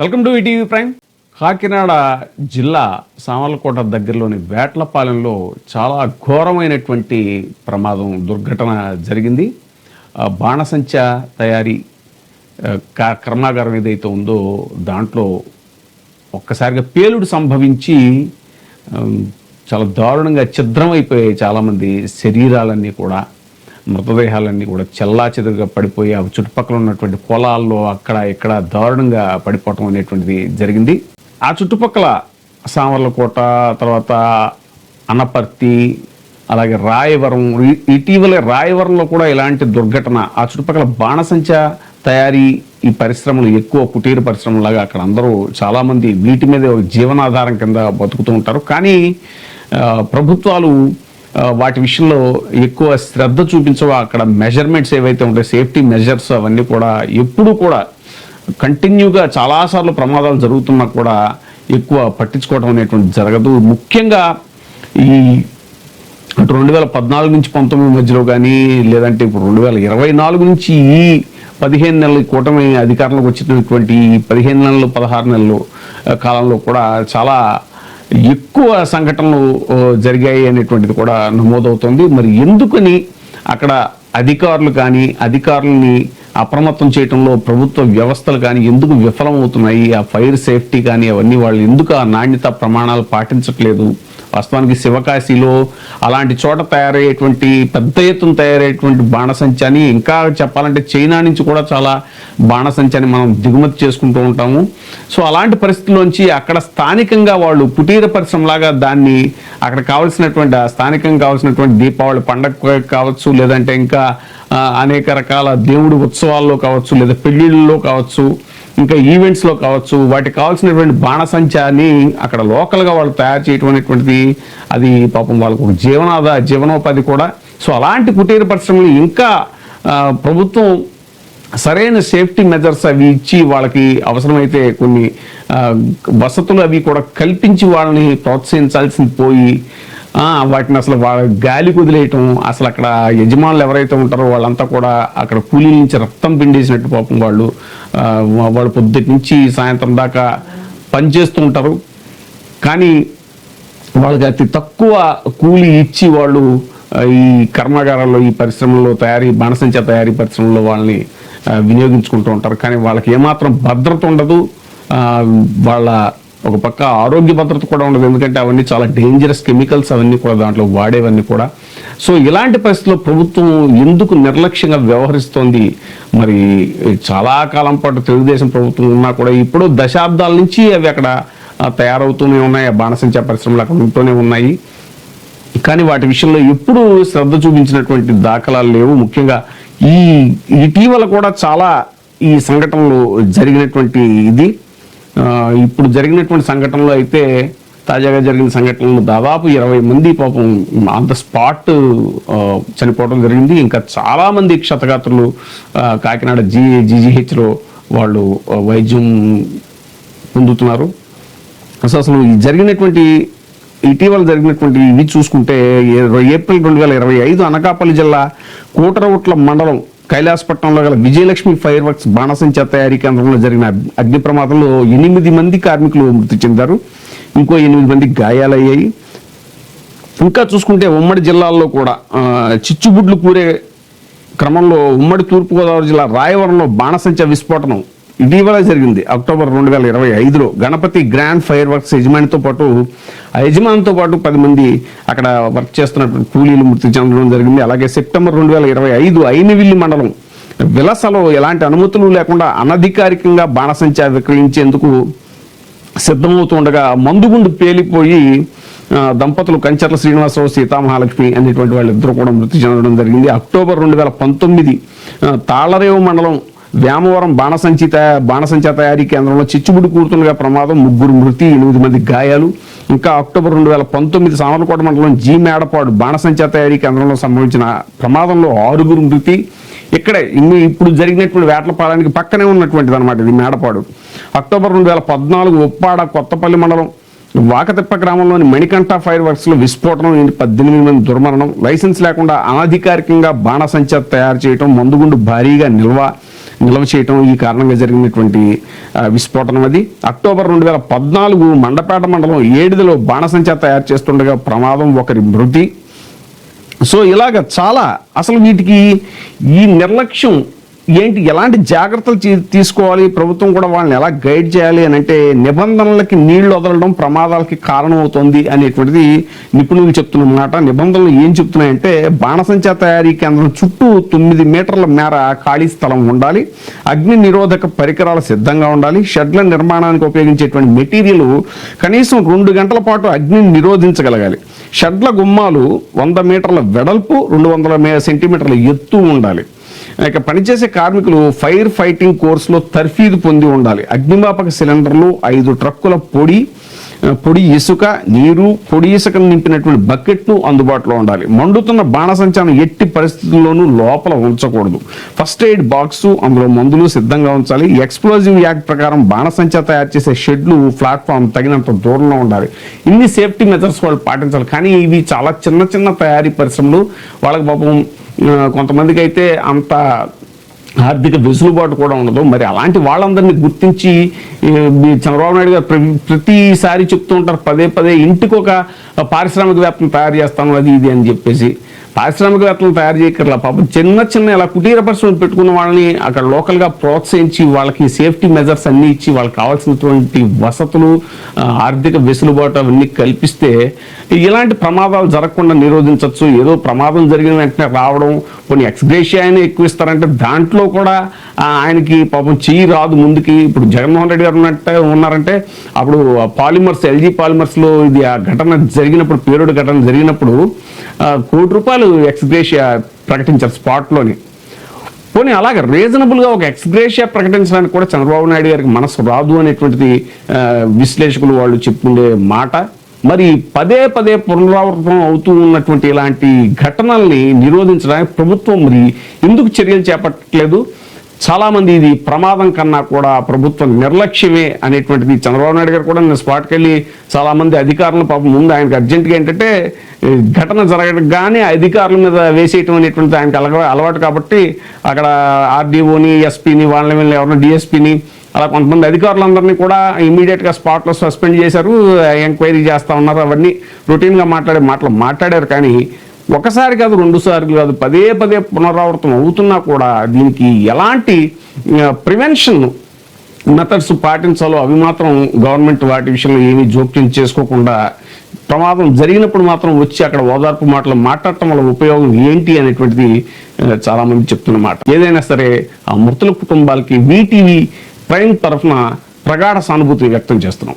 Welcome to ETV prime. Kakinada జిల్లా సామర్లకోట దగ్గరలోని వేట్లపాలెంలో చాలా ఘోరమైనటువంటి ప్రమాదం దుర్ఘటన జరిగింది. బాణసంచా తయారీ కర్మాగారం ఏదైతే ఉందో దాంట్లో ఒక్కసారిగా పేలుడు సంభవించి చాలా దారుణంగా ఛిద్రమైపోయాయి. చాలామంది శరీరాలన్నీ కూడా, మృతదేహాలన్నీ కూడా చెల్లాచెదురుగా పడిపోయి అవి చుట్టుపక్కల ఉన్నటువంటి పొలాల్లో అక్కడ ఇక్కడ దారుణంగా పడిపోవటం అనేటువంటిది జరిగింది. ఆ చుట్టుపక్కల సామర్లకోట, తర్వాత అనపర్తి, అలాగే రాయవరం, ఇటీవలే రాయవరంలో కూడా ఇలాంటి దుర్ఘటన. ఆ చుట్టుపక్కల బాణసంచా తయారీ ఈ పరిశ్రమలు ఎక్కువ కుటీర పరిశ్రమలాగా అక్కడ అందరూ చాలామంది వీటి మీద జీవనాధారం కింద బతుకుతూ ఉంటారు. కానీ ప్రభుత్వాలు వాటి విషయంలో ఎక్కువ శ్రద్ధ చూపించవు. అక్కడ మెజర్మెంట్స్ ఏవైతే ఉంటాయి, సేఫ్టీ మెజర్స్, అవన్నీ కూడా ఎప్పుడూ కూడా కంటిన్యూగా చాలాసార్లు ప్రమాదాలు జరుగుతున్నా కూడా ఎక్కువ పట్టించుకోవడం అనేటువంటి జరగదు. ముఖ్యంగా ఈ అటు 2014 నుంచి 19 మధ్యలో కానీ, లేదంటే ఇప్పుడు 2024 నుంచి ఈ 15 నెలలు కూటమి అధికారంలోకి వచ్చినటువంటి 15 నెలలు 16 నెలలు కాలంలో కూడా చాలా ఎక్కువ సంఘటనలు జరిగాయి అనేటువంటిది కూడా నమోదవుతుంది. మరి ఎందుకని అక్కడ అధికారులు కానీ, అధికారులని అప్రమత్తం చేయడంలో ప్రభుత్వ వ్యవస్థలు కానీ ఎందుకు విఫలమవుతున్నాయి? ఆ ఫైర్ సేఫ్టీ కానీ అవన్నీ వాళ్ళు ఎందుకు ఆ నాణ్యత ప్రమాణాలు పాటించట్లేదు? వాస్తవానికి శివకాశిలో అలాంటి చోట తయారయ్యేటువంటి పెద్ద ఎత్తున తయారయ్యేటువంటి బాణసంచాని, ఇంకా చెప్పాలంటే చైనా నుంచి కూడా చాలా బాణసంచాని మనం దిగుమతి చేసుకుంటూ ఉంటాము. సో అలాంటి పరిస్థితుల్లోంచి అక్కడ స్థానికంగా వాళ్ళు కుటీర పరిశ్రమలాగా దాన్ని అక్కడ కావాల్సినటువంటి స్థానికంగా కావాల్సినటువంటి దీపావళి పండగ కావచ్చు, లేదంటే ఇంకా అనేక రకాల దేవుడి ఉత్సవాల్లో కావచ్చు, లేదా పెళ్లిళ్ళలో కావచ్చు, ఇంకా ఈవెంట్స్లో కావచ్చు, వాటికి కావాల్సినటువంటి బాణసంచాని అక్కడ లోకల్గా వాళ్ళు తయారు చేయటం అనేటువంటిది అది పాపం వాళ్ళకు ఒక జీవనోపాధి కూడా. సో అలాంటి కుటీర పరిశ్రమలు ఇంకా ప్రభుత్వం సరైన సేఫ్టీ మెజర్స్ అవి ఇచ్చి వాళ్ళకి అవసరమైతే కొన్ని వసతులు అవి కూడా కల్పించి వాళ్ళని ప్రోత్సహించాల్సింది పోయి వాటిని అసలు వాళ్ళ గాలి కుదిలేయటం, అసలు అక్కడ యజమానులు ఎవరైతే ఉంటారో వాళ్ళంతా కూడా అక్కడ కూలీల నుంచి రక్తం పిండేసినట్టు పాపం వాళ్ళు పొద్దుటి నుంచి సాయంత్రం దాకా పనిచేస్తూ ఉంటారు. కానీ వాళ్ళకి అతి తక్కువ కూలీ ఇచ్చి వాళ్ళు ఈ కర్మాగారాల్లో, ఈ పరిశ్రమల్లో బాణసంచా తయారీ పరిశ్రమల్లో వాళ్ళని వినియోగించుకుంటూ ఉంటారు. కానీ వాళ్ళకి ఏమాత్రం భద్రత ఉండదు, వాళ్ళ ఒక పక్క ఆరోగ్య భద్రత కూడా ఉండదు. ఎందుకంటే అవన్నీ చాలా డేంజరస్ కెమికల్స్ అవన్నీ కూడా దాంట్లో వాడేవన్నీ కూడా. సో ఇలాంటి పరిస్థితుల్లో ప్రభుత్వం ఎందుకు నిర్లక్ష్యంగా వ్యవహరిస్తోంది? మరి చాలా కాలం పాటు తెలుగుదేశం ప్రభుత్వం ఉన్నా కూడా ఇప్పుడు దశాబ్దాల నుంచి అవి అక్కడ తయారవుతూనే ఉన్నాయి, ఆ బాణసంచా పరిశ్రమలు అక్కడ ఉంటూనే ఉన్నాయి. కానీ వాటి విషయంలో ఎప్పుడు శ్రద్ధ చూపించినటువంటి దాఖలాలు లేవు. ముఖ్యంగా ఇటీవల కూడా చాలా ఈ సంఘటనలు జరిగినటువంటి ఇది. ఇప్పుడు జరిగినటువంటి సంఘటనలో అయితే తాజాగా జరిగిన సంఘటనలు దాదాపు 20 మంది పాపం ఆన్ ద స్పాట్ చనిపోవడం జరిగింది. ఇంకా చాలామంది క్షతగాత్రులు కాకినాడ జీజీహెచ్లో వాళ్ళు వైద్యం పొందుతున్నారు. అసలు ఇటీవల జరిగినటువంటి ఇవి చూసుకుంటే ఏప్రిల్ 2025 అనకాపల్లి జిల్లా కూటరవుట్ల మండలం కైలాసపట్నంలో గల విజయలక్ష్మి ఫైర్ వర్క్స్ బాణసంచా తయారీ కేంద్రంలో జరిగిన అగ్ని ప్రమాదంలో 8 మంది కార్మికులు మృతి చెందారు, ఇంకో 8 మంది గాయాలయ్యాయి. ఇంకా చూసుకుంటే ఉమ్మడి జిల్లాల్లో కూడా చిచ్చుబుడ్లు కూరే క్రమంలో ఉమ్మడి తూర్పుగోదావరి జిల్లా రాయవరంలో బాణసంచా విస్ఫోటనం ఇటీవల జరిగింది. అక్టోబర్ 2025లో గణపతి గ్రాండ్ ఫైర్ వర్క్స్ యజమానితో పాటు 10 మంది అక్కడ వర్క్ చేస్తున్నటువంటి కూలీలు మృతి చెందడం జరిగింది. అలాగే సెప్టెంబర్ 2025 అయినవిల్లి మండలం విలసలో ఎలాంటి అనుమతులు లేకుండా అనధికారికంగా బాణసంచా విక్రయించేందుకు సిద్ధమవుతుండగా మందుగుండు పేలిపోయి దంపతులు కంచర్ల శ్రీనివాసరావు, సీతామహాలక్ష్మి అనేటువంటి వాళ్ళిద్దరూ కూడా మృతి చెందడం జరిగింది. అక్టోబర్ 2019 తాళరేవు మండలం వేమవరం బాణసంచా తయారీ కేంద్రంలో చిచ్చుబుడి కూరుతుండగా ప్రమాదం, 3 మృతి, 8 మంది గాయాలు. ఇంకా అక్టోబర్ 2019 సామర్లకోట మండలం మేడపాడు బాణసంచా తయారీ కేంద్రంలో సంభవించిన ప్రమాదంలో 6 మృతి. ఇక్కడే ఇప్పుడు జరిగినటువంటి వేట్లపాలెంకి పక్కనే ఉన్నటువంటిది అనమాట ఇది మేడపాడు. అక్టోబర్ 2014 ఉప్పాడ కొత్తపల్లి మండలం వాకతిప్ప గ్రామంలోని మణికంఠ ఫైర్ వర్క్స్ లో విస్ఫోటనం, 18 మంది దుర్మరణం. లైసెన్స్ లేకుండా అనధికారికంగా బాణసంచా తయారు చేయడం, మందుగుండు భారీగా నిల్వ, నిల్వ చేయటం ఈ కారణంగా జరిగినటువంటి విస్ఫోటనం అది. అక్టోబర్ 2014 మండపేట మండలం ఏడిదిలో బాణసంచా తయారు చేస్తుండగా ప్రమాదం, ఒకరి మృతి. సో ఇలాగ చాలా అసలు వీటికి ఈ నిర్లక్ష్యం ఏంటి, ఎలాంటి జాగ్రత్తలు తీసుకోవాలి, ప్రభుత్వం కూడా వాళ్ళని ఎలా గైడ్ చేయాలి అని అంటే నిబంధనలకి నీళ్లు వదలడం ప్రమాదాలకి కారణమవుతుంది అనేటువంటిది నిపుణులు చెప్తున్న మాట. నిబంధనలు ఏం చెప్తున్నాయంటే బాణసంచా తయారీ కేంద్రం చుట్టూ 9 మీటర్ల మేర ఖాళీ స్థలం ఉండాలి, అగ్ని నిరోధక పరికరాలు సిద్ధంగా ఉండాలి, షెడ్ల నిర్మాణానికి ఉపయోగించేటువంటి మెటీరియల్ కనీసం 2 గంటల పాటు అగ్నిని నిరోధించగలగాలి, షెడ్ల గుమ్మాలు 100 మీటర్ల వెడల్పు 200 సెంటీమీటర్ల ఎత్తు ఉండాలి, ఇక పనిచేసే కార్మికులు ఫైర్ ఫైటింగ్ కోర్సులో తర్ఫీదు పొంది ఉండాలి, అగ్నిమాపక సిలిండర్లు 5 ట్రక్కుల పొడి ఇసుక, నీరు, పొడి ఇసుకను నింపినటువంటి బకెట్ను అందుబాటులో ఉండాలి, మండుతున్న బాణసంచాను ఎట్టి పరిస్థితుల్లోనూ లోపల ఉంచకూడదు, ఫస్ట్ ఎయిడ్ బాక్సు అందులో మందులు సిద్ధంగా ఉంచాలి, ఎక్స్ప్లోజివ్ యాక్ట్ ప్రకారం బాణసంచా తయారు చేసే షెడ్లు ప్లాట్ఫామ్ తగినంత దూరంలో ఉండాలి. ఇన్ని సేఫ్టీ మెజర్స్ వాళ్ళు పాటించాలి. కానీ ఇవి చాలా చిన్న తయారీ పరిశ్రమలు, వాళ్ళకి పాపం కొంతమందికి అయితే అంత ఆర్థిక వెసులుబాటు కూడా ఉండదు. మరి అలాంటి వాళ్ళందరినీ గుర్తించి చంద్రబాబు నాయుడు గారు ప్రతిసారి చెప్తూ ఉంటారు పదే ఇంటికి ఒక పారిశ్రామికవేత్తను తయారు చేస్తాను అది ఇది అని చెప్పేసి. పారిశ్రామికవేత్తలు తయారు చేయక్కర్లా, పాపం చిన్న ఇలా కుటీర పరిశ్రమలు పెట్టుకున్న వాళ్ళని అక్కడ లోకల్గా ప్రోత్సహించి వాళ్ళకి సేఫ్టీ మెజర్స్ అన్నీ ఇచ్చి వాళ్ళకి కావాల్సినటువంటి వసతులు, ఆర్థిక వెసులుబాటు అవన్నీ కల్పిస్తే ఇలాంటి ప్రమాదాలు జరగకుండా నిరోధించవచ్చు. ఏదో ప్రమాదం జరిగిన వెంటనే రావడం, కొన్ని ఎక్స్గ్రేషియా అయినా ఎక్కువ ఇస్తారంటే దాంట్లో కూడా ఆయనకి పాపం చెయ్యి రాదు ముందుకి. ఇప్పుడు జగన్మోహన్ రెడ్డి గారు ఉన్నారంటే అప్పుడు పాలిమర్స్, ఎల్జీ పాలిమర్స్లో ఇది ఆ ఘటన జరిగినప్పుడు, పేలుడు ఘటన జరిగినప్పుడు ₹1 కోటి ఎక్స్గ్రేషియా ప్రకటించారు స్పాట్లోని. పోనీ అలాగే రీజనబుల్గా ఒక ఎక్స్గ్రేషియా ప్రకటించడానికి కూడా చంద్రబాబు నాయుడు గారికి మనసు రాదు అనేటువంటిది విశ్లేషకులు వాళ్ళు చెప్పుకునే మాట. మరి పదే పునరావృతం అవుతూ ఉన్నటువంటి ఇలాంటి ఘటనల్ని నిరోధించడానికి ప్రభుత్వం మరి ఎందుకు చర్యలు చేపట్టలేదు? చాలామంది ఇది ప్రమాదం కన్నా కూడా ప్రభుత్వం నిర్లక్ష్యమే అనేటువంటిది చంద్రబాబు నాయుడు గారు కూడా నేను స్పాట్కి వెళ్ళి చాలామంది అధికారులు పాపం ముందు ఆయనకు అర్జెంటుగా ఏంటంటే ఘటన జరగగానే అధికారుల మీద వేసేయటం అనేటువంటిది ఆయనకు అలవాటు కాబట్టి అక్కడ ఆర్డీఓని, ఎస్పీని, వాళ్ళని ఎవరైనా డిఎస్పీని అలా కొంతమంది అధికారులందరినీ కూడా ఇమీడియట్గా స్పాట్లో సస్పెండ్ చేశారు, ఎంక్వైరీ చేస్తూ ఉన్నారు. అవన్నీ రొటీన్గా మాట్లాడారు. కానీ ఒకసారి కాదు, 2 సార్లు కాదు, పదే పునరావృతం అవుతున్నా కూడా దీనికి ఎలాంటి ప్రివెన్షన్ మెథడ్స్ పాటించాలో అవి మాత్రం గవర్నమెంట్ వాటి విషయంలో ఏమీ జోక్యం చేసుకోకుండా ప్రమాదం జరిగినప్పుడు మాత్రం వచ్చి అక్కడ ఓదార్పు మాటలు మాట్లాడటం వల్ల ఉపయోగం ఏంటి అనేటువంటిది చాలామంది చెప్తున్నమాట. ఏదైనా సరే ఆ మృతుల కుటుంబాలకి వీటీవీ ప్రైమ్ తరఫున ప్రగాఢ సానుభూతి వ్యక్తం చేస్తున్నాం.